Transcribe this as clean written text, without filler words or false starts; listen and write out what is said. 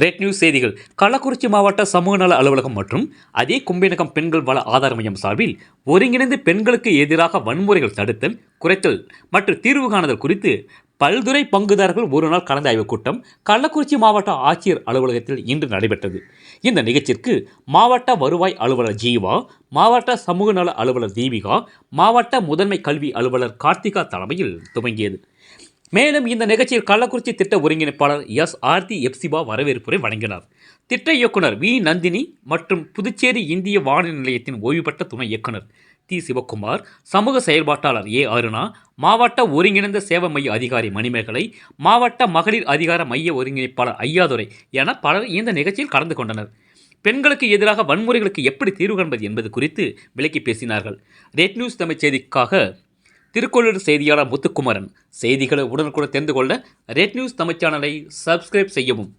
Red news செய்திகள். கள்ளக்குறிச்சி மாவட்ட சமூக நல அலுவலகம் மற்றும் அதே கும்பினகம் பெண்கள் வள ஆதார மையம் சார்பில் ஒருங்கிணைந்து பெண்களுக்கு எதிராக வன்முறைகள் தடுத்தல், குறைத்தல் மற்றும் தீர்வு காணுதல் குறித்து பல்துறை பங்குதாரர்கள் ஒரு நாள் கலந்து ஆய்வுக் கூட்டம் கள்ளக்குறிச்சி மாவட்ட ஆட்சியர் அலுவலகத்தில் இன்று நடைபெற்றது. இந்த நிகழ்ச்சிக்கு மாவட்ட வருவாய் அலுவலர் ஜீவா, மாவட்ட சமூக நல அலுவலர் தீபிகா, மாவட்ட முதன்மை கல்வி அலுவலர் கார்த்திகா தலைமையில் துவங்கியது. மேலும் இந்த நிகழ்ச்சியில் கள்ளக்குறிச்சி திட்ட ஒருங்கிணைப்பாளர் எஸ். ஆர்த்தி எப்சிபா வரவேற்புரை வழங்கினார். திட்ட இயக்குனர் வி. நந்தினி மற்றும் புதுச்சேரி இந்திய வானொலி நிலையத்தின் ஓய்வு பெற்ற துணை இயக்குனர் தி. சிவக்குமார், சமூக செயல்பாட்டாளர் ஏ. அருணா, மாவட்ட ஒருங்கிணைந்த சேவை மைய அதிகாரி மணிமேகலை, மாவட்ட மகளிர் அதிகார மைய ஒருங்கிணைப்பாளர் ஐயாதுரை என பலர் இந்த நிகழ்ச்சியில் கலந்து கொண்டனர். பெண்களுக்கு எதிராக வன்முறைகளுக்கு எப்படி தீர்வு காண்பது என்பது குறித்து விளக்கி பேசினார்கள். ரெட் நியூஸ் தமிழ் செய்திக்காக திருக்கோளூர் செய்தியாளர் முத்துக்குமரன். செய்திகளை உடனுக்குடன் தெரிந்து கொள்ள ரெட் நியூஸ் தமிழ் சேனலை சப்ஸ்கிரைப் செய்யவும்.